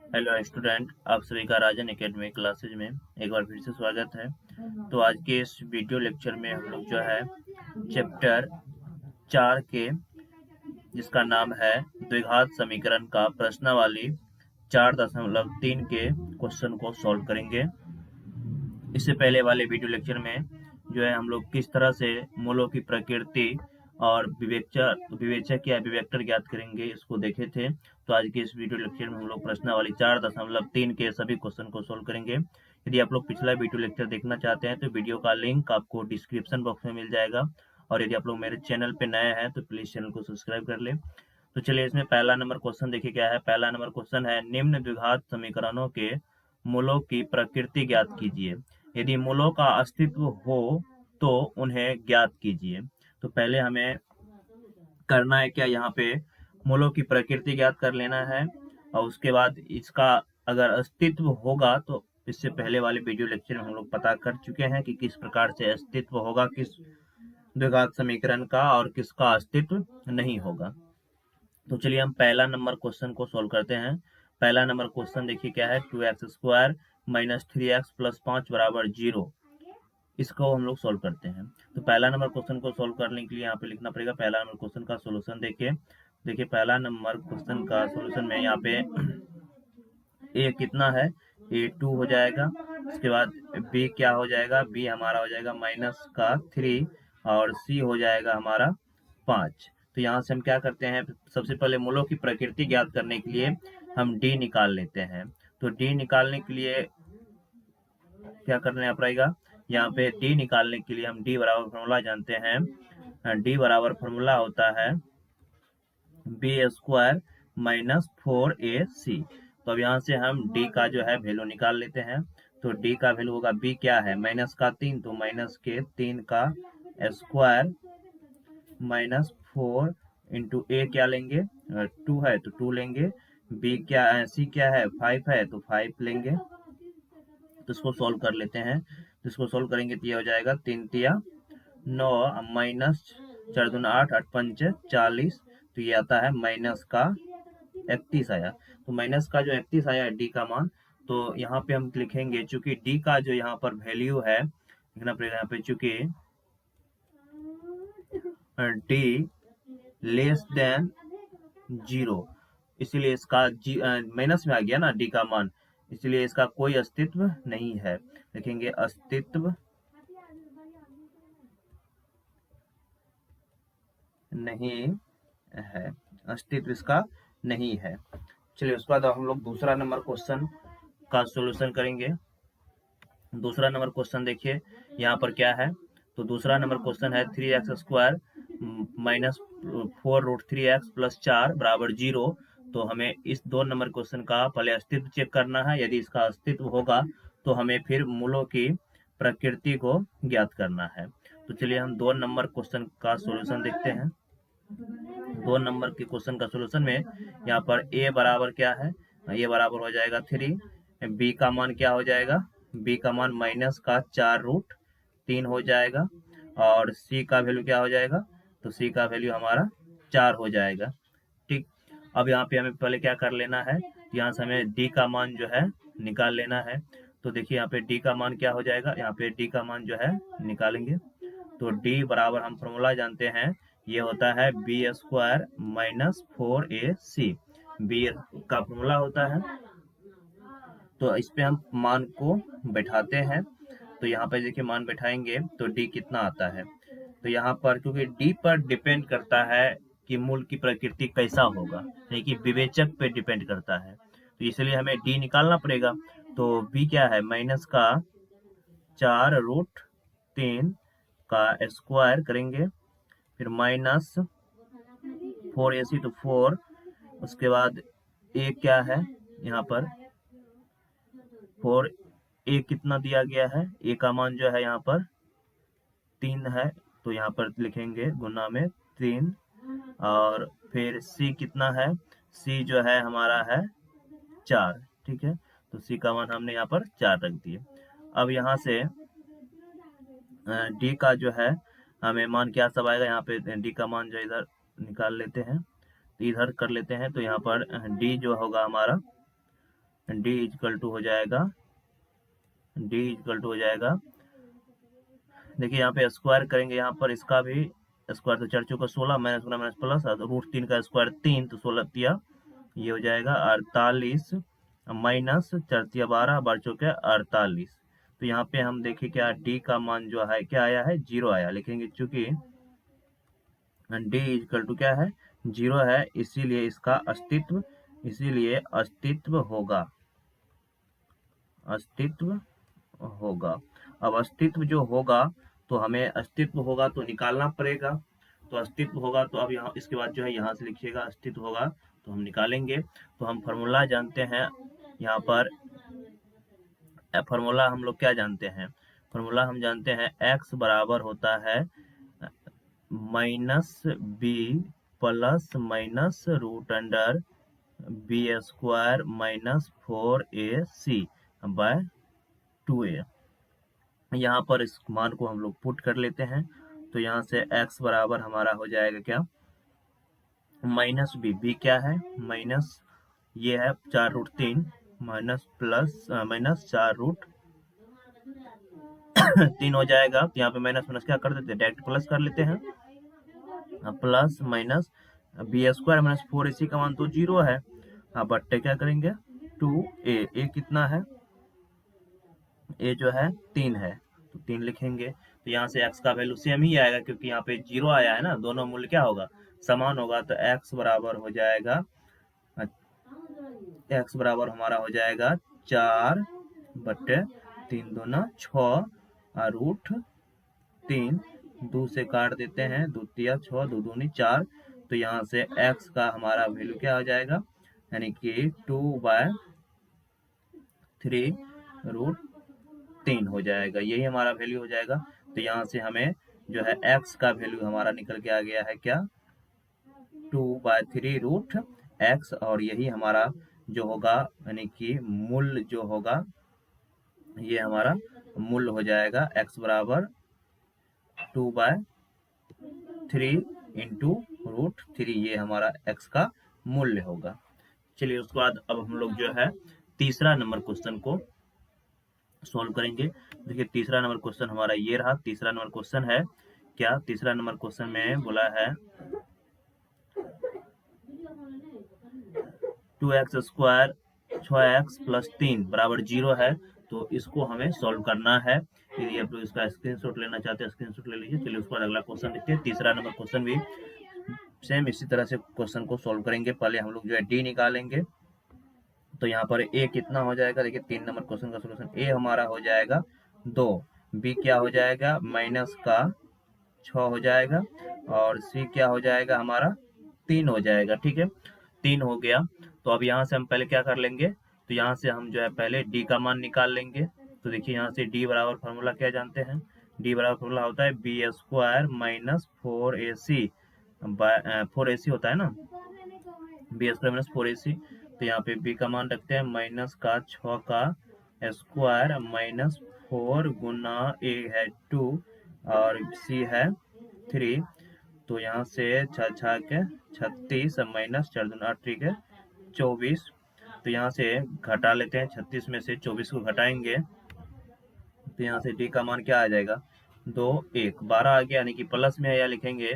Hello student, आप सभी का राजन एकेडमी क्लासेज में एक बार फिर से स्वागत है। तो आज के इस वीडियो लेक्चर में हम लोग जो है चैप्टर 4 के, जिसका नाम है द्विघात समीकरण का प्रश्नावली 4.3 के क्वेश्चन को सॉल्व करेंगे। इससे पहले वाले वीडियो लेक्चर में जो है हम लोग किस तरह से मूलों की प्रकृति और विवेचक या विवेक्टर ज्ञात करेंगे, इसको देखे थे। तो आज के इस वीडियो लेक्चर में हम लोग प्रश्नावली 4.3 के सभी क्वेश्चन को सोल्व करेंगे। यदि आप लोग पिछला वीडियो लेक्चर देखना चाहते हैं तो वीडियो का लिंक आपको डिस्क्रिप्शन बॉक्स में मिल जाएगा, और यदि आप लोग मेरे चैनल पे नए हैं तो प्लीज चैनल को सब्सक्राइब कर ले। तो चलिए, इसमें पहला नंबर क्वेश्चन देखिए क्या है। पहला नंबर क्वेश्चन है, निम्न द्विघात समीकरणों के मूलों की प्रकृति ज्ञात कीजिए। यदि मूलों का अस्तित्व हो तो उन्हें ज्ञात कीजिए। तो पहले हमें करना है क्या, यहाँ पे मूलों की प्रकृति ज्ञात कर लेना है, और उसके बाद इसका अगर अस्तित्व होगा तो इससे पहले वाले वीडियो लेक्चर में हम लोग पता कर चुके हैं कि किस प्रकार से अस्तित्व होगा किस द्विघात समीकरण का और किसका अस्तित्व नहीं होगा। तो चलिए हम पहला नंबर क्वेश्चन को सोल्व करते हैं। पहला नंबर क्वेश्चन देखिए क्या है, 2x² माइनस 3x प्लस 5 बराबर 0। इसको हम लोग सोल्व करते हैं। तो पहला नंबर क्वेश्चन को सोल्व करने के लिए यहाँ पे लिखना पड़ेगा पहला नंबर क्वेश्चन का सोल्यूशन। देखिए पहला नंबर क्वेश्चन का सोल्यूशन में यहाँ पे ए कितना है, ए 2 हो जाएगा। उसके बाद बी क्या हो जाएगा, बी हमारा हो जाएगा -3, और सी हो जाएगा हमारा 5। तो यहाँ से हम क्या करते हैं, सबसे पहले मूलों की प्रकृति ज्ञात करने के लिए हम डी निकाल लेते हैं। तो डी निकालने के लिए क्या करना पड़ेगा, यहाँ पे डी निकालने के लिए हम डी बराबर फॉर्मूला जानते हैं। डी बराबर फॉर्मूला होता है b² माइनस 4ac। तो अब यहाँ से हम डी का जो है वैल्यू निकाल लेते हैं। तो डी का वैल्यू होगा, बी क्या है -3, तो -3 का स्क्वायर माइनस 4 इंटू ए क्या लेंगे, 2 है तो 2 लेंगे। बी क्या है, सी क्या है 5 है तो 5 लेंगे। तो इसको सॉल्व कर लेते हैं। तो इसको सॉल्व करेंगे तो ये हो जाएगा 3 तिया 9 माइनस 4 दूना 8, 8 पंच 40। तो ये आता है माइनस का 31 आया। तो माइनस का जो 31 आया डी का मान, तो यहाँ पे हम लिखेंगे, चूंकि डी का जो यहाँ पर वैल्यू है लिखना पड़ेगा यहाँ पे, चूंकि डी लेस देन 0, इसलिए इसका माइनस में आ गया ना डी का मान, इसलिए इसका कोई अस्तित्व नहीं है। लिखेंगे अस्तित्व नहीं है, अस्तित्व इसका नहीं है। चलिए उसके बाद हम लोग दूसरा नंबर क्वेश्चन का सॉल्यूशन करेंगे। दूसरा नंबर क्वेश्चन देखिए यहाँ पर क्या है। तो दूसरा नंबर क्वेश्चन है 3x² माइनस 4√3x प्लस 4 बराबर 0। तो हमें इस 2 नंबर क्वेश्चन का पहले अस्तित्व चेक करना है। यदि इसका अस्तित्व होगा तो हमें फिर मूलों की प्रकृति को ज्ञात करना है। तो चलिए हम 2 नंबर क्वेश्चन का सॉल्यूशन देखते हैं। 2 नंबर के क्वेश्चन का सॉल्यूशन में यहाँ पर a बराबर क्या है, ये बराबर हो जाएगा 3। b का मान क्या हो जाएगा, b का मान -4√3 हो जाएगा, और c का वैल्यू क्या हो जाएगा, तो c का वैल्यू हमारा 4 हो जाएगा। ठीक, अब यहाँ पे हमें पहले क्या कर लेना है, यहाँ से हमें d का मान जो है निकाल लेना है। तो देखिए यहाँ पे d का मान क्या हो जाएगा, यहाँ पे d का मान जो है निकालेंगे। तो d बराबर हम फॉर्मूला जानते हैं, ये होता है b² माइनस 4ac। b का फॉर्मूला होता है। तो इस पे हम मान को बैठाते हैं। तो यहाँ पे देखिए मान बैठाएंगे तो d कितना आता है। तो यहाँ पर क्योंकि d पर डिपेंड करता है कि मूल की प्रकृति कैसा होगा, यानी कि विवेचक पे डिपेंड करता है, तो इसलिए हमें d निकालना पड़ेगा। तो b क्या है, माइनस का 4√3 का स्क्वायर करेंगे, फिर माइनस 4ac तो 4। उसके बाद a क्या है, यहाँ पर 4, a कितना दिया गया है, a का मान जो है यहाँ पर 3 है, तो यहाँ पर लिखेंगे गुना में 3। और फिर c कितना है, c जो है हमारा है 4। ठीक है, तो c का मान हमने यहाँ पर 4 रख दिए। अब यहाँ से d का जो है हमें मान क्या सब आएगा, यहाँ पे d का मान जो इधर निकाल लेते हैं, तो इधर कर लेते हैं। तो यहाँ पर d जो होगा हमारा डी इक्वल टू हो जाएगा, देखिए यहाँ पे स्क्वायर करेंगे, यहाँ पर इसका भी स्क्वायर तो 4 चौका 16 माइनस माइनस प्लस √3 का स्क्वायर 3 तो 16 तिया ये हो जाएगा 48 माइनस 4 तिया 12 12 चौके 48। तो यहाँ पे हम देखें क्या डी का मान जो है क्या आया है 0 आया, लिखेंगे चूंकि डी इक्वल टू क्या है 0 है, इसीलिए इसका अस्तित्व होगा। अब अस्तित्व जो होगा तो हमें अस्तित्व होगा तो निकालना पड़ेगा, तो अस्तित्व होगा तो अब यहाँ इसके बाद जो है यहाँ से लिखिएगा अस्तित्व होगा तो हम निकालेंगे। तो हम फॉर्मूला जानते हैं, यहाँ पर फॉर्मूला हम लोग क्या जानते हैं, फॉर्मूला हम जानते हैं x बराबर होता है -b plus minus √b² -4ac bye 2a। यहाँ पर इस मान को हम लोग पुट कर लेते हैं, तो यहाँ से x बराबर हमारा हो जाएगा क्या -b क्या है माइनस ये है 4√3 माइनस प्लस माइनस 4√3 हो जाएगा। तो यहाँ पे माइनस माइनस क्या कर देते हैं डायरेक्ट प्लस कर लेते हैं, प्लस माइनस b² -4ac का मान तो 0 है, अब बट्टे क्या करेंगे 2a, a कितना है a जो है 3 है तो 3 लिखेंगे। तो यहाँ से x का वैल्यू सेम ही आएगा क्योंकि यहाँ पे 0 आया है ना, दोनों मूल्य क्या होगा समान होगा। तो x बराबर हो जाएगा हमारा हो जाएगा 4/3 दूना 6 √3 2 से काट देते हैं 2 तिया 6 2 दूनी 4। तो यहाँ से x का हमारा वैल्यू क्या हो जाएगा यानी कि 2/3 हो जाएगा, यही हमारा वैल्यू हो जाएगा। तो यहाँ से हमें जो है x का वैल्यू हमारा निकल के आ गया है क्या 2/3√x, और यही हमारा जो होगा यानी कि मूल जो होगा ये हमारा मूल हो जाएगा x बराबर 2/3 इंटू √3, ये हमारा x का मूल्य होगा। चलिए उसके बाद अब हम लोग जो है तीसरा नंबर क्वेश्चन को सॉल्व करेंगे। देखिए तीसरा नंबर क्वेश्चन हमारा ये रहा। तीसरा नंबर क्वेश्चन है क्या, तीसरा नंबर क्वेश्चन में बोला है 2x स्क्वायर 6x प्लस 3 बराबर 0 है, तो इसको हमें सॉल्व करना है। यदि आप लोग इसका स्क्रीनशॉट लेना चाहते हैं स्क्रीनशॉट ले लीजिए। चलिए उसके बाद अगला क्वेश्चन देखते हैं। तीसरा नंबर क्वेश्चन भी सेम इसी तरह से क्वेश्चन को सॉल्व करेंगे। पहले हम लोग जो है डी निकालेंगे, तो यहाँ पर a कितना हो जाएगा, देखिए 3 नंबर क्वेश्चन का सोल्यूशन a हमारा हो जाएगा 2, b क्या हो जाएगा माइनस का 6 हो जाएगा, और c क्या हो जाएगा हमारा 3 हो जाएगा। ठीक है 3 हो गया। तो अब यहाँ से हम पहले क्या कर लेंगे, तो यहाँ से हम जो है पहले d का मान निकाल लेंगे। तो देखिए यहाँ से d बराबर फॉर्मूला क्या जानते हैं, d बराबर फॉर्मूला होता है b² -4ac 4ac होता है ना, b² -4ac। तो यहाँ पे b का मान रखते हैं माइनस का 6 का स्क्वायर -4 गुना a है 2 और c है 3। तो यहाँ से 6 के 36 माइनस 4 दूना 8 3 के 24। तो यहाँ से घटा लेते हैं, 36 में से 24 को घटाएंगे तो यहाँ से d का मान क्या आ जाएगा 2 1 12 आ गया, यानी कि प्लस में है या लिखेंगे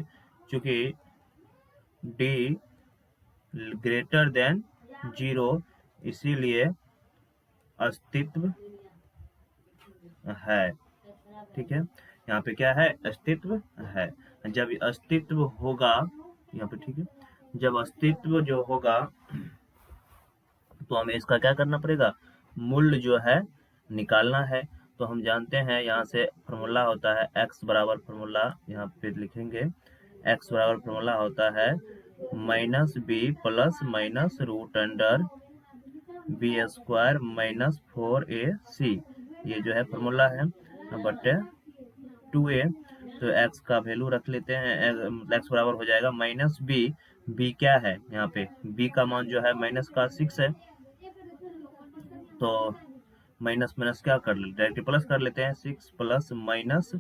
चूंकि d ग्रेटर देन 0 इसीलिए अस्तित्व है। ठीक है यहाँ पे क्या है अस्तित्व है। जब अस्तित्व होगा यहाँ पे, ठीक है जब अस्तित्व जो होगा तो हमें इसका क्या करना पड़ेगा मूल्य जो है निकालना है। तो हम जानते हैं यहाँ से फॉर्मूला होता है x बराबर फॉर्मूला यहाँ पे लिखेंगे, x बराबर फॉर्मूला होता है -b plus minus √b² -4ac, ये जो है फॉर्मूला है बटे 2a। तो x का वैल्यू रख लेते हैं, x बराबर हो जाएगा -b, b क्या है यहाँ पे b का मान जो है माइनस का 6 है, तो माइनस माइनस क्या कर लेते डायरेक्ट प्लस कर लेते हैं 6 प्लस माइनस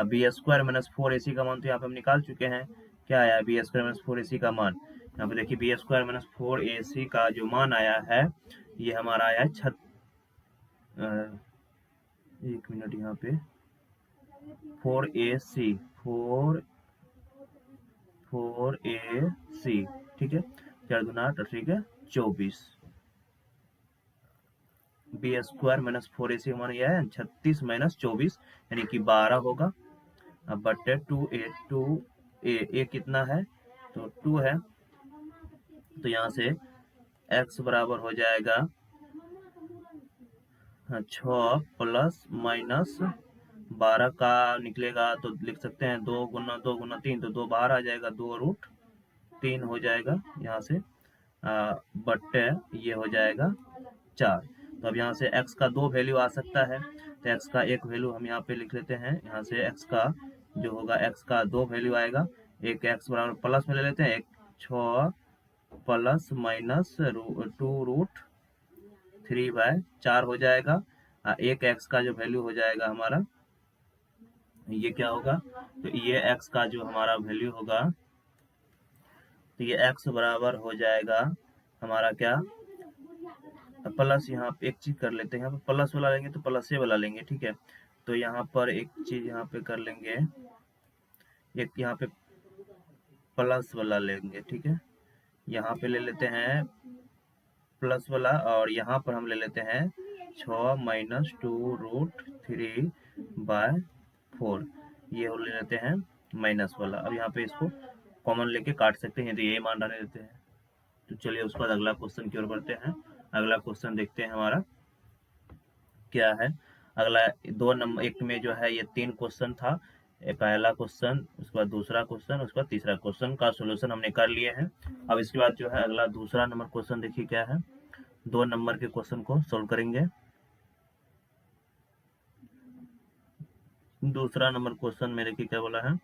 b² -4ac का मान तो यहाँ पे हम निकाल चुके हैं, क्या आया b² -4ac का मान। यहाँ पे देखिए b² -4ac का जो मान आया है ये हमारा आया एक मिनट यहाँ पे 4AC 4AC, ठीक है, 4 दूना 8 ठीक है 24 बी स्क्वायर माइनस 4AC हमारा यह है 36 माइनस 24 यानी कि 12 होगा। अब बटे 2A कितना है तो 2 है, तो यहाँ से x बराबर हो जाएगा 6 प्लस माइनस 12 का निकलेगा तो लिख सकते हैं 2 गुना 3 तो 2 बाहर आ जाएगा, 2√3 हो जाएगा यहाँ से बट्टे ये हो जाएगा 4। तो अब यहाँ से x का 2 वैल्यू आ सकता है, तो x का एक वैल्यू हम यहाँ पे लिख लेते हैं। यहाँ से x का जो होगा x का 2 वैल्यू आएगा, एक x बराबर प्लस में ले लेते हैं, एक 6 प्लस माइनस 2√3/4 हो जाएगा। एक x का जो वैल्यू हो जाएगा हमारा ये क्या होगा, तो ये x का जो हमारा वैल्यू होगा तो ये x बराबर हो जाएगा हमारा क्या प्लस, यहाँ पे एक चीज कर लेते हैं, यहाँ पे प्लस वाला लेंगे तो प्लस से वाला लेंगे, ठीक है। तो यहाँ पर एक चीज यहाँ पे कर लेंगे, एक यहाँ पे प्लस वाला लेंगे, ठीक है। यहाँ पे ले लेते हैं प्लस वाला और यहाँ पर हम ले लेते हैं 6 माइनस 2√3/4, ये ले लेते हैं माइनस वाला। अब यहाँ पे इसको कॉमन लेके काट सकते हैं तो ये मान डालने देते हैं। तो चलिए उसके बाद अगला क्वेश्चन की ओर बढ़ते हैं। अगला क्वेश्चन देखते हैं हमारा क्या है। अगला 2 नंबर एक में जो है ये 3 क्वेश्चन था, पहला क्वेश्चन, उसके बाद दूसरा क्वेश्चन, उसके बाद तीसरा क्वेश्चन का सॉल्यूशन हमने कर लिए हैं। अब इसके बाद जो है अगला दूसरा नंबर क्वेश्चन देखिए क्या है। 2 नंबर के क्वेश्चन को सोल्व करेंगे। दूसरा नंबर क्वेश्चन मेरे की क्या बोला है,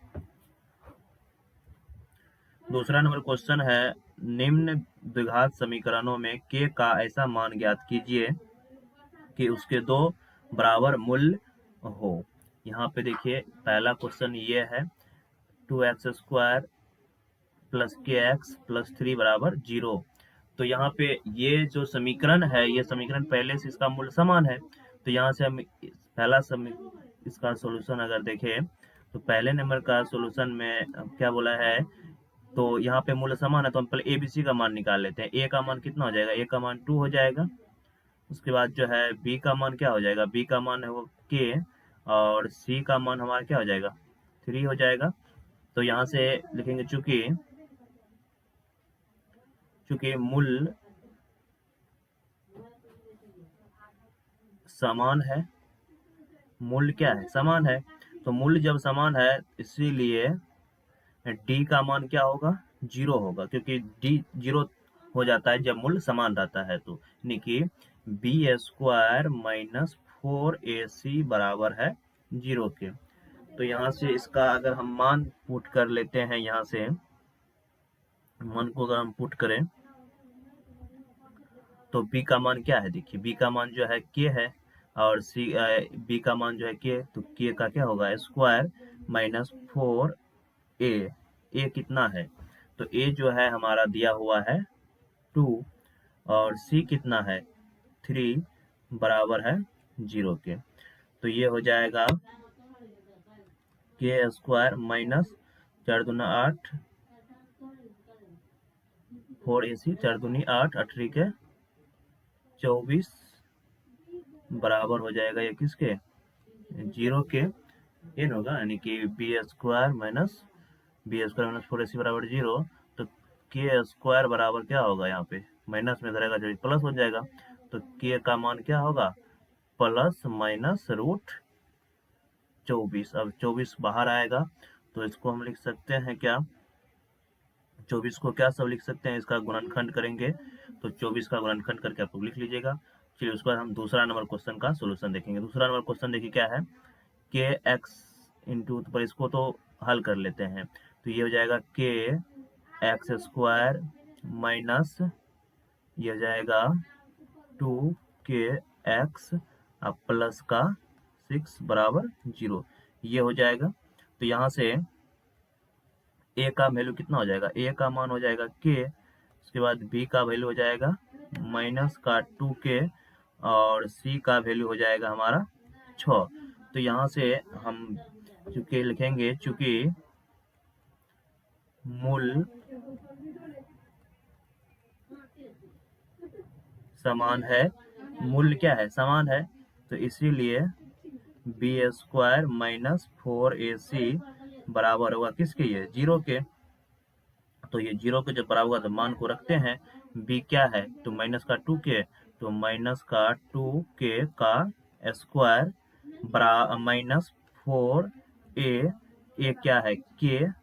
दूसरा नंबर क्वेश्चन है निम्न द्विघात समीकरणों में k का ऐसा मान ज्ञात कीजिए कि उसके 2 बराबर मूल्य हो। यहाँ पे देखिए पहला क्वेश्चन ये है 2x² प्लस kx प्लस 3 बराबर 0। तो यहाँ पे ये जो समीकरण है, ये समीकरण पहले से इसका मूल्य समान है, तो यहाँ से हम पहला इसका सॉल्यूशन अगर देखें तो पहले नंबर का सॉल्यूशन में क्या बोला है, तो यहाँ पे मूल्य समान है तो हम पहले ABC का मान निकाल लेते हैं। A का मान कितना हो जाएगा, A का मान 2 हो जाएगा। उसके बाद जो है B का मान क्या हो जाएगा, B का मान है वो K और C का मान हमारा क्या हो जाएगा 3 हो जाएगा। तो यहाँ से लिखेंगे चूंकि मूल्य समान है, मूल्य क्या है समान है, तो मूल्य जब समान है इसीलिए D का मान क्या होगा 0 होगा, क्योंकि D 0 हो जाता है जब मूल्य समान रहता है। तो यानी कि B² माइनस 4AC बराबर है 0 के। तो यहाँ से इसका अगर हम मान पुट कर लेते हैं, यहाँ से मान को अगर हम पुट करें तो B का मान क्या है, देखिए B का मान जो है K है और B का मान जो है K, तो K का क्या होगा स्क्वायर माइनस 4A, A कितना है तो A जो है हमारा दिया हुआ है 2 और C कितना है 3 बराबर है 0 के। तो ये हो जाएगा K² माइनस 4 दूना 8 4AC 4 दूनी 8 8 के 24 बराबर हो जाएगा ये किसके 0 के इन होगा, यानी कि B² माइनस 4AC बराबर 0। तो K² बराबर क्या होगा, यहाँ पे माइनस में रहेगा जो प्लस हो जाएगा, तो K का मान क्या होगा प्लस माइनस √24। अब 24 बाहर आएगा तो इसको हम लिख सकते हैं क्या, 24 को क्या सब लिख सकते हैं, इसका गुणनखंड करेंगे तो 24 का गुणनखंड करके आप लोग लिख लीजिएगा। चलिए उसके बाद हम दूसरा नंबर क्वेश्चन का सॉल्यूशन देखेंगे। दूसरा नंबर क्वेश्चन देखिए क्या है, kx इंटू, पर इसको तो हल कर लेते हैं, तो ये हो जाएगा kx² माइनस ये हो जाएगा 2kx प्लस का 6 बराबर 0, ये हो जाएगा। तो यहाँ से a का वैल्यू कितना हो जाएगा, a का मान हो जाएगा k उसके बाद b का वैल्यू हो जाएगा माइनस का 2k और c का वैल्यू हो जाएगा हमारा 6। तो यहाँ से हम चूंकि लिखेंगे, चूंकि मूल समान है, मूल्य क्या है, समान है, तो इसीलिए बी स्क्वायर माइनस 4ac बराबर होगा किसके, ये 0 के। तो ये 0 के जब बराबर होगा तो मान को रखते हैं, b क्या है तो माइनस का 2k, तो माइनस का 2k का स्क्वायर माइनस 4a क्या है k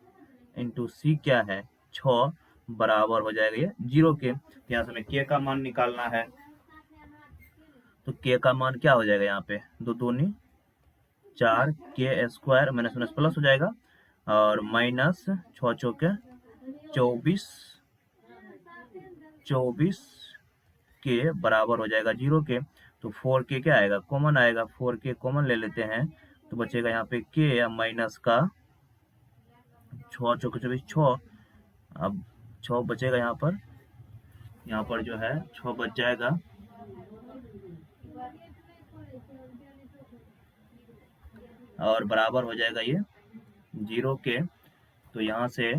इंटू c क्या है 6 बराबर हो जाएगा ये 0 के। यहाँ से हमें k का मान निकालना है, तो k का मान क्या हो जाएगा, यहाँ पे 2 दूनी 4 k square minus minus plus हो जाएगा और माइनस 6 चौके 24 के बराबर हो जाएगा 0 के। तो 4k क्या आएगा, कॉमन आएगा, 4k कॉमन ले लेते हैं तो बचेगा यहाँ पे k माइनस का 6 चौके 24 6, अब 6 बचेगा यहाँ पर जो है 6 बच जाएगा और बराबर हो जाएगा ये 0 के। तो यहाँ से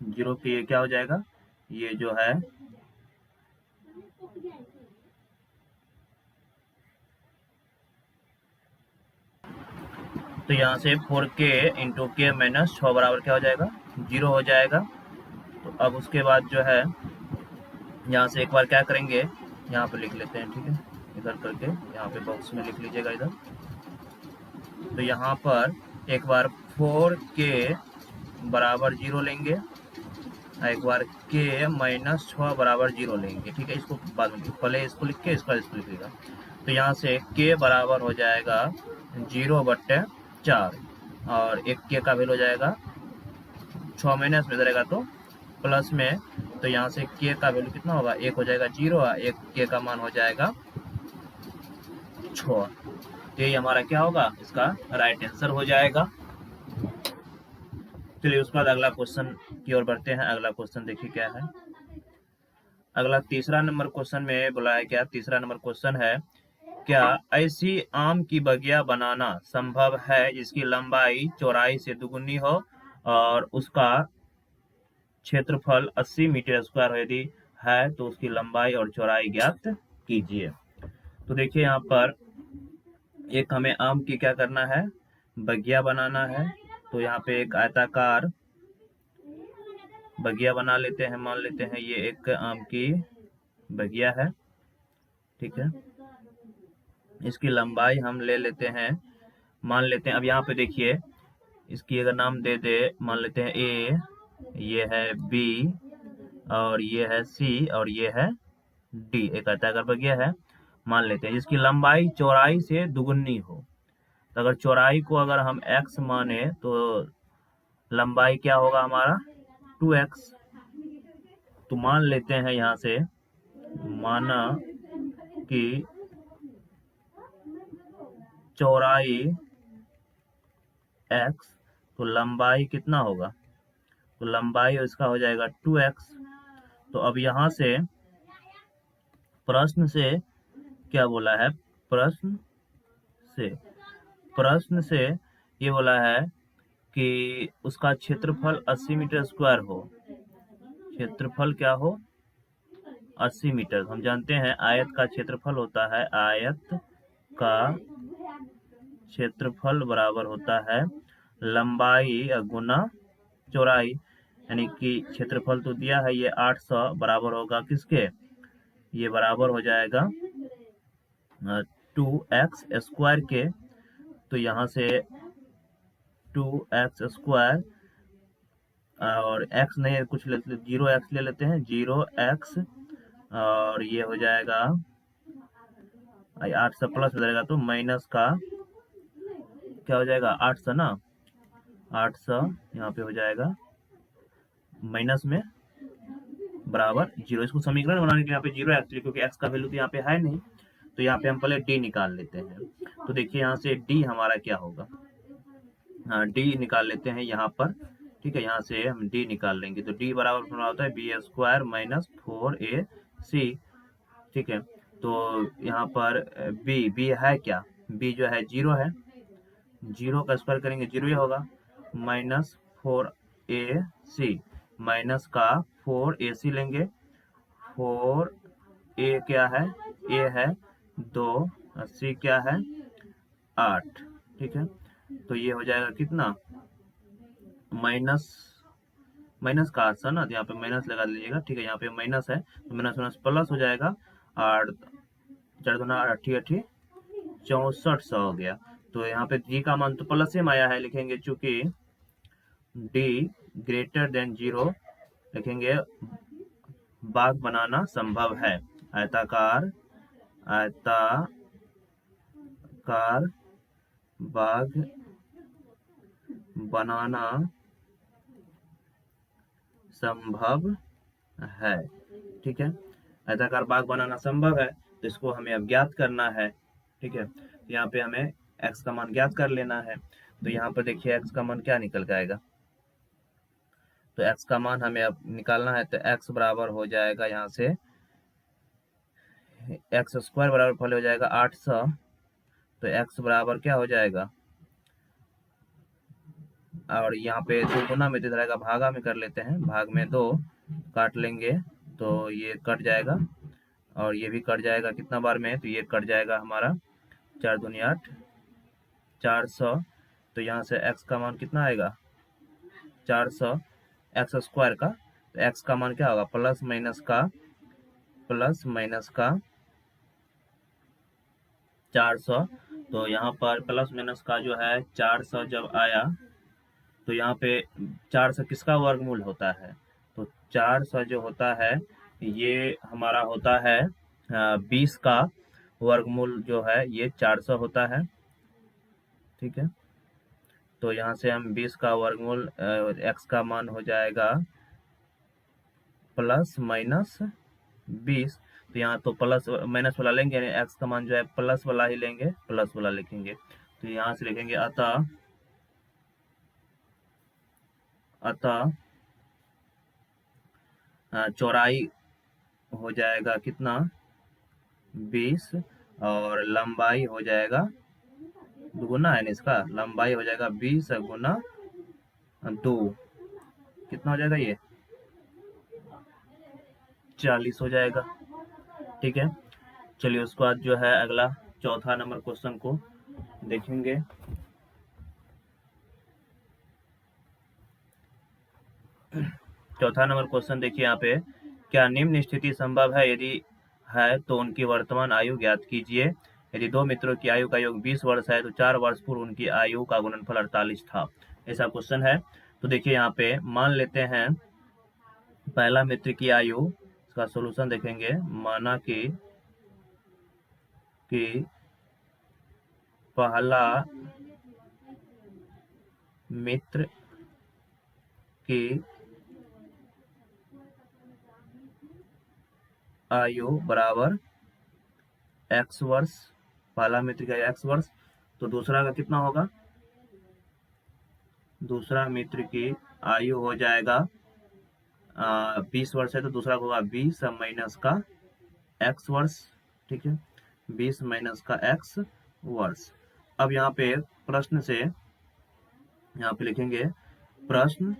जीरो के ये क्या हो जाएगा, ये जो है तो यहाँ से 4k इंटू के माइनस 6 बराबर क्या हो जाएगा 0 हो जाएगा। तो अब उसके बाद जो है यहाँ से एक बार क्या करेंगे, यहाँ पे लिख लेते हैं, ठीक है, इधर करके यहाँ पे बॉक्स में लिख लीजिएगा इधर। तो यहाँ पर एक बार 4k बराबर 0 लेंगे, एक बार k माइनस 6 बराबर 0 लेंगे, ठीक है। इसको बाद में पहले इसको लिख के इसको लिखिएगा। तो यहाँ से k बराबर हो जाएगा 0/4 और एक k का वैल्यू हो जाएगा 6 माइनस में रहेगा तो प्लस में, तो यहाँ से k का वैल्यू कितना होगा, 1 हो जाएगा 0 और एक k का मान हो जाएगा 6। तो ये हमारा क्या होगा, इसका राइट आंसर हो जाएगा। चलिए उसके बाद अगला क्वेश्चन की ओर बढ़ते हैं। अगला क्वेश्चन देखिए क्या है। अगला तीसरा नंबर क्वेश्चन में बोला है क्या, तीसरा नंबर क्वेश्चन है, क्या ऐसी आम की बगिया बनाना संभव है जिसकी लंबाई चौड़ाई से दुगुनी हो और उसका क्षेत्रफल 80 मीटर स्क्वायर हो, यदि है तो उसकी लंबाई और चौड़ाई ज्ञात कीजिए। तो देखिए यहाँ पर एक हमें आम की क्या करना है, बगिया बनाना है। तो यहाँ पे एक आयताकार बगिया बना लेते हैं, मान लेते हैं ये एक आम की बगिया है, ठीक है। इसकी लंबाई हम ले लेते हैं, मान लेते हैं, अब यहाँ पे देखिए इसकी अगर नाम दे दे, मान लेते हैं ए, ये है बी और ये है सी और ये है डी, एक आयताकार बगिया है मान लेते हैं, जिसकी लंबाई चौड़ाई से दुगुनी हो। तो अगर चौड़ाई को अगर हम x माने तो लंबाई क्या होगा हमारा 2x। तो मान लेते हैं यहाँ से, माना कि चौड़ाई x, तो लंबाई कितना होगा, तो लंबाई इसका हो जाएगा 2x। तो अब यहाँ से प्रश्न से क्या बोला है, प्रश्न से ये बोला है कि उसका क्षेत्रफल 80 मीटर स्क्वायर हो, क्षेत्रफल क्या हो 80 मीटर। हम जानते हैं आयत का क्षेत्रफल होता है, आयत का क्षेत्रफल बराबर होता है लंबाई गुना चौड़ाई, यानी कि क्षेत्रफल तो दिया है ये 800 बराबर होगा किसके, ये बराबर हो जाएगा 2x स्क्वायर के। तो यहाँ से 2x स्क्वायर और x नहीं कुछ 0x ले लेते हैं, 0x और ये हो जाएगा 800 प्लस हो जाएगा तो माइनस का क्या हो जाएगा 800 ना, 800 यहाँ पे हो जाएगा माइनस में बराबर 0। इसको समीकरण बनाने के लिए यहाँ पे 0x, क्योंकि x का वैल्यू तो यहाँ पे है नहीं, तो यहाँ पे हम पहले d निकाल लेते हैं। तो देखिए यहाँ से d हमारा क्या होगा, डी निकाल लेते हैं यहाँ पर, ठीक है। यहाँ से हम डी निकाल लेंगे, तो डी बराबर फॉर्मूला होता है बी स्क्वायर माइनस 4ac, ठीक है। तो यहाँ पर बी है क्या, बी जो है 0 है, 0 का स्क्वायर करेंगे 0 ही होगा, माइनस 4ac, माइनस का 4ac लेंगे, 4a क्या है, a है 2, c क्या है 8, ठीक है। तो ये हो जाएगा कितना, माइनस का 8 ना, तो यहाँ पे माइनस लगा लीजिएगा, ठीक है। यहाँ पे माइनस है तो माइनस माइनस प्लस हो जाएगा, और 4 दूना 8 8 6400 हो गया। तो यहाँ पे जी का मान तो प्लस में आया है, लिखेंगे चूंकि डी ग्रेटर देन 0, लिखेंगे बाग बनाना संभव है, आयताकार बाग बनाना संभव है, ठीक है। आयताकार बाग बनाना संभव है, तो इसको हमें अब ज्ञात करना है, ठीक है। यहाँ पे हमें x का मान ज्ञात कर लेना है, तो यहाँ पर देखिए x का मान क्या निकल के आएगा, तो x का मान हमें अब निकालना है, तो x बराबर हो जाएगा, यहाँ से x स्क्वायर बराबर पहले हो जाएगा 800, तो x बराबर क्या हो जाएगा, और यहाँ पे 2 गुना में दे रहेगा, भागा में कर लेते हैं, भाग में 2 काट लेंगे तो ये कट जाएगा, और ये भी कट जाएगा, कितना बार में, तो ये कट जाएगा हमारा 4 दूनी 8, 400। तो यहाँ से x का मान कितना आएगा 400, x स्क्वायर का, तो x का मान क्या होगा, प्लस माइनस का 400। तो यहाँ पर प्लस माइनस का जो है 400 जब आया, तो यहाँ पे 400 किसका वर्गमूल होता है, तो 400 जो होता है ये हमारा होता है 20 का वर्गमूल जो है ये 400 होता है, ठीक है। तो यहाँ से हम 20 का वर्गमूल x का मान हो जाएगा प्लस माइनस 20, तो यहाँ तो प्लस माइनस वाला लेंगे, x का मान जो है प्लस वाला ही लेंगे, प्लस वाला लिखेंगे, तो यहाँ से लिखेंगे अतः चौड़ाई हो जाएगा कितना 20, और लंबाई हो जाएगा दुगुना है ना इसका, लंबाई हो जाएगा 20 गुना 2, कितना हो जाएगा ये 40 हो जाएगा, ठीक है। चलिए उसके बाद जो है अगला चौथा नंबर क्वेश्चन को देखेंगे। चौथा नंबर क्वेश्चन देखिए यहाँ पे, क्या निम्न स्थिति संभव है, यदि है तो उनकी वर्तमान आयु ज्ञात कीजिए। यदि दो मित्रों की आयु का योग 20 वर्ष है तो 4 वर्ष पूर्व उनकी आयु का गुणनफल 48 था, ऐसा क्वेश्चन है। तो देखिए यहाँ पे मान लेते हैं पहला मित्र की आयु, इसका सॉल्यूशन देखेंगे, माना कि पहला मित्र की आयु बराबर x वर्ष, पहला मित्र का x वर्ष, तो दूसरा का कितना होगा, दूसरा मित्र की आयु हो जाएगा 20 वर्ष है, तो दूसरा को होगा 20 माइनस का x वर्ष, ठीक है, 20 माइनस का x वर्ष। अब यहाँ पे प्रश्न से, यहाँ पे लिखेंगे प्रश्न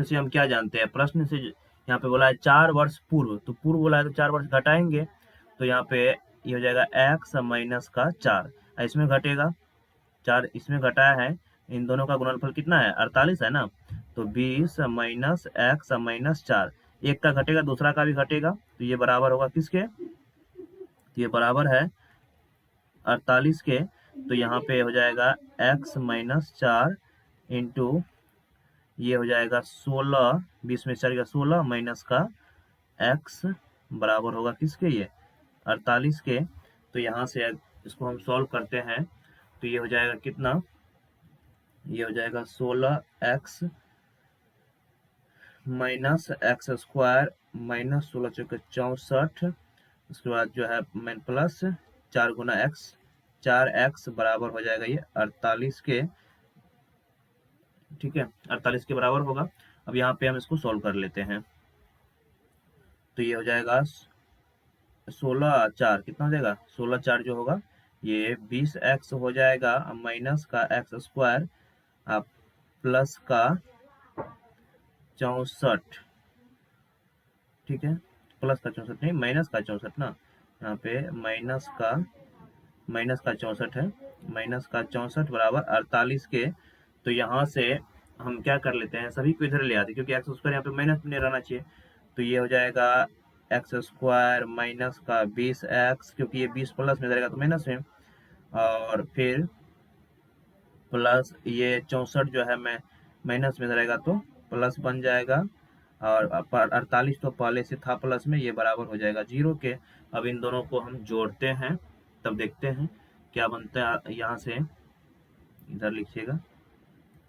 से हम क्या जानते हैं, प्रश्न से यहाँ पे बोला है 4 वर्ष पूर्व, तो पूर्व बोला है तो 4 वर्ष घटाएंगे, तो यहाँ पे ये हो जाएगा x माइनस का 4, इसमें घटेगा 4, इसमें घटाया है, इन दोनों का गुणनफल कितना है 48 है ना, तो 20 माइनस x माइनस 4, एक का घटेगा दूसरा का भी घटेगा, तो ये बराबर होगा किसके, तो ये बराबर है 48 के, तो यहाँ पे हो जाएगा x माइनस 4 इंटू ये हो जाएगा 16, 20 में 4 का 16 माइनस का x बराबर होगा किसके, ये 48 के। तो यहाँ से इसको हम सॉल्व करते हैं, तो ये हो जाएगा कितना, ये हो जाएगा 16x minus x square minus 16 चौके 64, उसके बाद जो है प्लस 4 गुना एक्स, 4x बराबर हो जाएगा ये 48 के, ठीक है, 48 के बराबर होगा। अब यहाँ पे हम इसको सॉल्व कर लेते हैं, तो ये हो जाएगा 16 4 कितना हो जाएगा, 16 4 जो होगा ये 20x हो जाएगा, माइनस का एक्स स्क्वायर प्लस का 64, ठीक है, प्लस का 64 नहीं, माइनस का 64 ना, यहाँ पे माइनस का 64 है, माइनस का 64 बराबर 48 के। तो यहाँ से हम क्या कर लेते हैं, सभी को इधर ले आते हैं, क्योंकि एक्स स्क्वायर यहाँ पे माइनस में रहना चाहिए। तो ये हो जाएगा एक्स स्क्वायर माइनस का 20x, क्योंकि ये 20 प्लस में रहेगा तो माइनस में, और फिर प्लस ये 64 जो है मैं माइनस में रहेगा तो प्लस बन जाएगा, और 48 तो पहले से था प्लस में, ये बराबर हो जाएगा 0 के। अब इन दोनों को हम जोड़ते हैं, तब देखते हैं क्या बनता है। यहाँ से इधर लिखिएगा,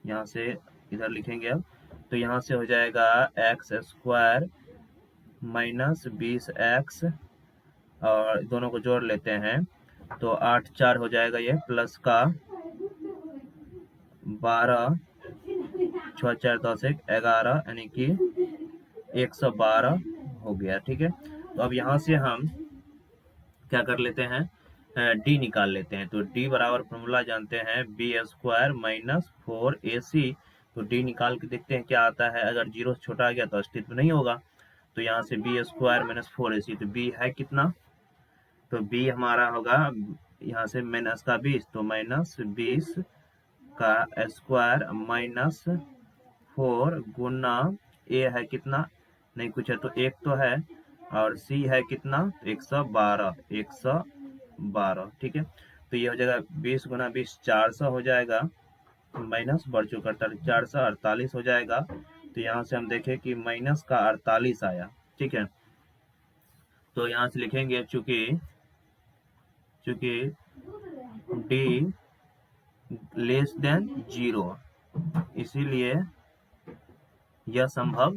यहाँ से इधर लिखेंगे अब, तो यहाँ से हो जाएगा एक्स स्क्वायर माइनस 20x, और दोनों को जोड़ लेते हैं तो 8 4 हो जाएगा ये, प्लस का 12, 6 4 10 1 11, यानी कि 112 हो गया, ठीक है। तो अब यहाँ से हम क्या कर लेते हैं, डी निकाल लेते हैं। तो डी बराबर फॉर्मूला जानते हैं, बी स्क्वायर माइनस 4ac। तो डी निकाल के देखते हैं क्या आता है, अगर 0 से छोटा आ गया तो अस्तित्व नहीं होगा। तो यहाँ से बी स्क्वायर माइनस 4ac, तो बी है कितना, तो बी हमारा होगा यहाँ से माइनस का 20, तो माइनस 20 का स्क्वायर माइनस 4 गुना ए है कितना, नहीं कुछ है तो एक तो है, और सी है कितना 112, ठीक है। तो ये हो जाएगा 20 गुना 20 400 हो जाएगा, माइनस बढ़ चुका 448 हो जाएगा। तो यहाँ से हम देखें कि माइनस का 48 आया, ठीक है। तो यहाँ से लिखेंगे चूंकि डी लेस देन 0, इसीलिए यह संभव,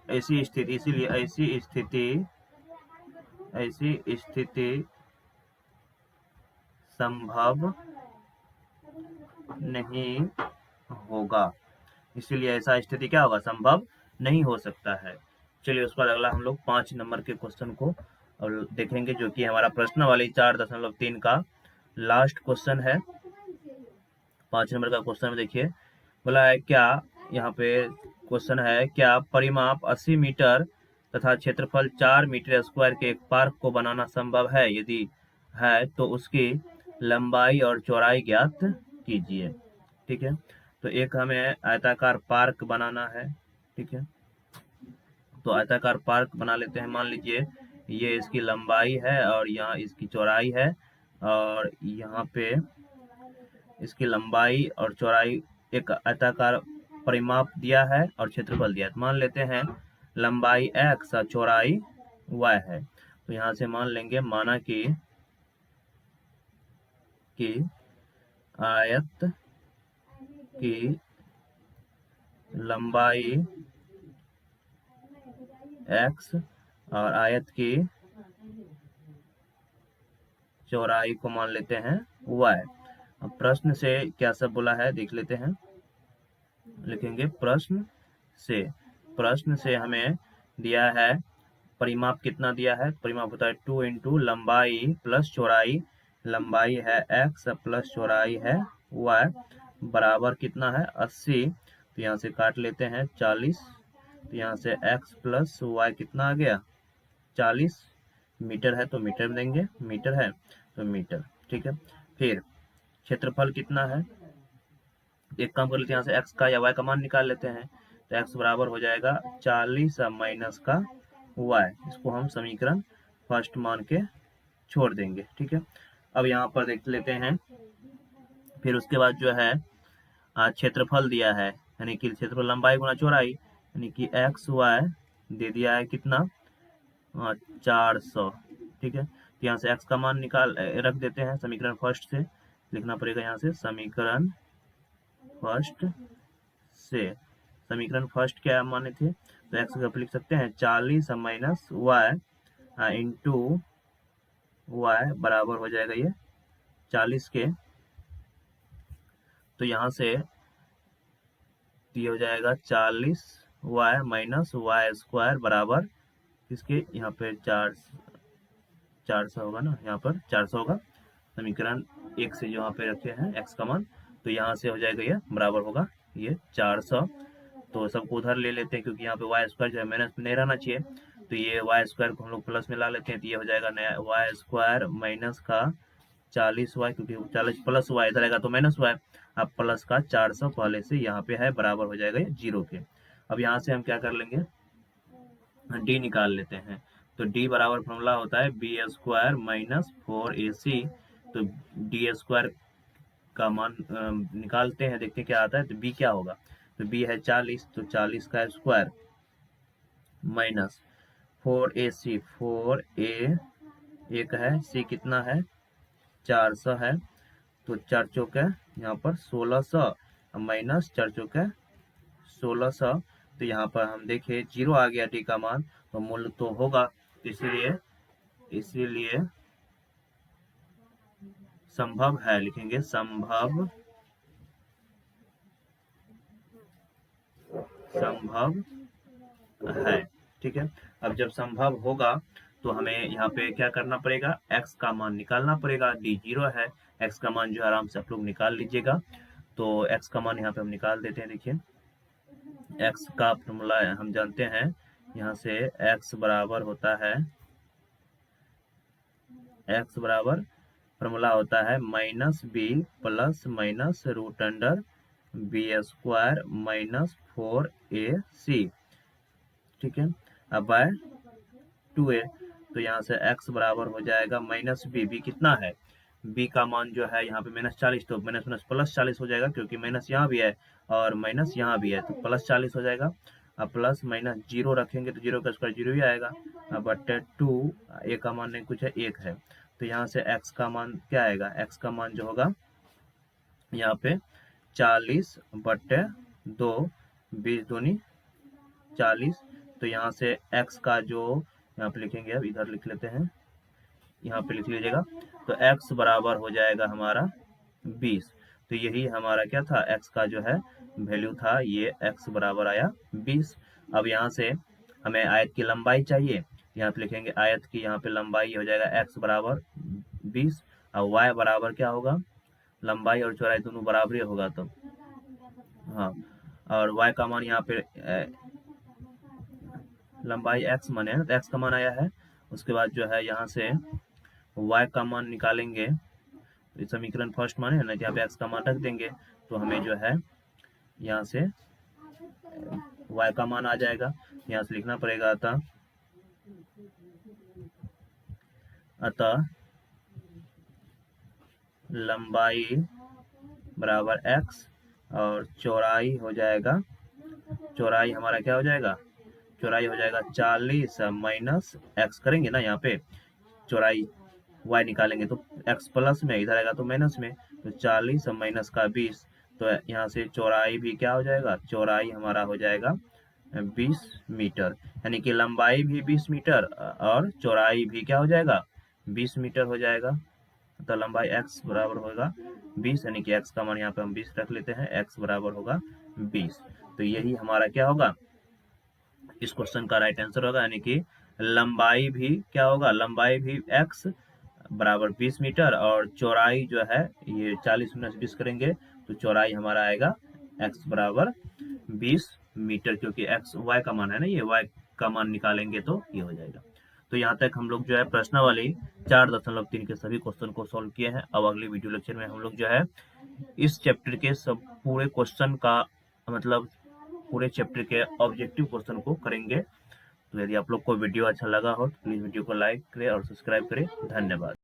ऐसी स्थिति, इसीलिए ऐसी स्थिति संभव नहीं होगा, इसीलिए ऐसा स्थिति क्या होगा, संभव नहीं हो सकता है। चलिए उसके बाद अगला हम लोग 5 नंबर के क्वेश्चन को और देखेंगे, जो कि हमारा प्रश्न वाली 4.3 का लास्ट क्वेश्चन है। 5 नंबर का क्वेश्चन में देखिए, बोला है क्या, यहाँ पे क्वेश्चन है, क्या परिमाप 80 मीटर तथा क्षेत्रफल 4 मीटर स्क्वायर के एक पार्क को बनाना संभव है, यदि है तो उसकी लंबाई और चौड़ाई ज्ञात कीजिए, ठीक है। तो एक हमें आयताकार पार्क बनाना है, ठीक है। तो आयताकार पार्क बना लेते हैं, मान लीजिए ये इसकी लंबाई है और यहाँ इसकी चौड़ाई है, और यहाँ पे इसकी लंबाई और चौड़ाई एक आयताकार परिमाप दिया है और क्षेत्रफल दिया है। तो मान लेते हैं लंबाई x और चौड़ाई y है। तो यहाँ से मान लेंगे, माना कि आयत की लंबाई x और आयत की चौड़ाई को मान लेते हैं y। अब प्रश्न से क्या सब बोला है देख लेते हैं, लिखेंगे प्रश्न से हमें दिया है परिमाप कितना दिया है, परिमाप होता है 2 इंटू लंबाई प्लस चौड़ाई, लंबाई है x प्लस चौड़ाई है y, बराबर कितना है 80। तो यहाँ से काट लेते हैं 40, तो यहाँ से x प्लस y कितना आ गया 40, मीटर है तो मीटर में देंगे, मीटर है तो मीटर, ठीक है। फिर क्षेत्रफल कितना है, एक काम कर लेते हैं, यहाँ से x का या y का मान निकाल लेते हैं। तो x बराबर हो जाएगा 40 माइनस का y, इसको हम समीकरण फर्स्ट मान के छोड़ देंगे, ठीक है। अब यहाँ पर देख लेते हैं, फिर उसके बाद जो है क्षेत्रफल दिया है, यानी कि क्षेत्रफल लंबाई गुना चौड़ाई, यानी कि x y दे दिया है कितना 400, ठीक है। तो यहाँ से x का मान निकाल रख देते हैं, समीकरण फर्स्ट से लिखना पड़ेगा, यहाँ से समीकरण फर्स्ट क्या माने थे, तो x का लिख सकते हैं 40 माइनस y इंटू y बराबर हो जाएगा ये 40 के। तो यहाँ से ये हो जाएगा 40 y माइनस वाई स्क्वायर बराबर किसके, यहाँ पे 400 होगा ना, यहाँ पर 400 होगा। समीकरण 1 से जो यहाँ पे रखे हैं x का मान, तो यहाँ से हो जाएगा ये बराबर होगा ये 400। तो सबको उधर ले लेते हैं क्योंकि यहाँ पे वाई स्क्वायर जो है माइनस में नहीं रहना चाहिए, तो ये वाई स्क्वायर को हम लोग प्लस में ला लेते हैं। तो ये हो जाएगा नया वाई स्क्वायर माइनस का 40y, क्योंकि 40 प्लस वाई इधर आएगा तो माइनस वाई, अब प्लस का 400 पहले से यहाँ पे है, बराबर हो जाएगा ये 0 के। अब यहाँ से हम क्या कर लेंगे, डी निकाल लेते हैं। तो डी बराबर फॉर्मूला होता है बी स्क्वायर माइनस 4ac। तो डी स्क्वायर का मान निकालते हैं, देखते हैं क्या आता है। तो बी क्या होगा, तो बी है 40, तो 40 का स्क्वायर माइनस 4ac, 4a एक है, सी कितना है 400 है, तो 4 चौके यहाँ पर 1600 माइनस 4 चौके 1600। तो यहाँ पर हम देखें 0 आ गया डी का मान, तो मूल्य तो होगा, इसीलिए संभव है, लिखेंगे संभव है। ठीक है, अब जब संभव होगा तो हमें यहाँ पे क्या करना पड़ेगा, x का मान निकालना पड़ेगा। डी 0 है, x का मान जो आराम से आप लोग निकाल लीजिएगा। तो x का मान यहाँ पे हम निकाल देते हैं। देखिए x का फॉर्मूला हम जानते हैं, यहाँ से x बराबर होता है, x बराबर फॉर्मूला होता है minus B plus minus root under B square minus 4ac। ठीक है, अब बाय 2a, तो यहाँ से x बराबर हो जाएगा माइनस बी, बी कितना है, b का मान जो है यहाँ पे माइनस 40, तो माइनस माइनस प्लस 40 हो जाएगा, क्योंकि माइनस यहाँ भी है और माइनस यहाँ भी है, तो प्लस 40 हो जाएगा। अब प्लस माइनस 0 रखेंगे तो 0 का स्क्वायर 0 ही आएगा। अब बटे 2, a का मान नहीं कुछ है 1 है, तो यहाँ से x का मान क्या आएगा, x का मान जो होगा यहाँ पे 40 बटे 2, 20 दूनी 40। तो यहाँ से x का जो यहाँ पे लिखेंगे, अब इधर लिख लेते हैं, यहाँ पे लिख लीजिएगा। तो x बराबर हो जाएगा हमारा 20। तो यही हमारा क्या था, x का जो है वैल्यू था, ये x बराबर आया 20। अब यहाँ से हमें आयत की लंबाई चाहिए, यहाँ पे लिखेंगे आयत की यहाँ पे लंबाई हो जाएगा x बराबर 20, और y बराबर क्या होगा, लंबाई और चौड़ाई दोनों बराबर होगा। तो हाँ, और y का मान यहाँ पे लंबाई x मान है, तो x का मान आया है। उसके बाद जो है यहाँ से y का मान निकालेंगे, तो समीकरण फर्स्ट मान है ना, यहाँ पे x का मान रख देंगे, तो हमें जो है यहाँ से y का मान आ जाएगा। यहाँ से लिखना पड़ेगा अतः लंबाई बराबर x और चौड़ाई हो जाएगा, चौड़ाई हमारा क्या हो जाएगा, चौड़ाई हो जाएगा 40 माइनस x करेंगे ना, यहाँ पे चौड़ाई y निकालेंगे तो x प्लस में, इधर आएगा तो माइनस में, तो 40 माइनस का 20, तो यहाँ से चौड़ाई भी क्या हो जाएगा, चौड़ाई हमारा हो जाएगा 20 मीटर, यानी कि लंबाई भी 20 मीटर और चौड़ाई भी क्या हो जाएगा 20 मीटर हो जाएगा। तो लंबाई x बराबर होगा 20, यानी कि x का मान यहाँ पे हम 20 रख लेते हैं, x बराबर होगा 20। तो यही हमारा क्या होगा, इस क्वेश्चन का राइट आंसर होगा, यानी कि लंबाई भी क्या होगा, लंबाई भी x बराबर 20 मीटर और चौड़ाई जो है ये 40 माइनस 20 करेंगे तो चौड़ाई हमारा आएगा x बराबर 20 मीटर, क्योंकि x y का मान है ना, ये y का मान निकालेंगे तो ये हो जाएगा। तो यहाँ तक हम लोग जो है प्रश्नावली 4.3 के सभी क्वेश्चन को सॉल्व किए हैं। अब अगली वीडियो लेक्चर में हम लोग जो है इस चैप्टर के सब पूरे क्वेश्चन का मतलब पूरे चैप्टर के ऑब्जेक्टिव क्वेश्चन को करेंगे। तो यदि आप लोग को वीडियो अच्छा लगा हो तो प्लीज वीडियो को लाइक करें और सब्सक्राइब करें। धन्यवाद।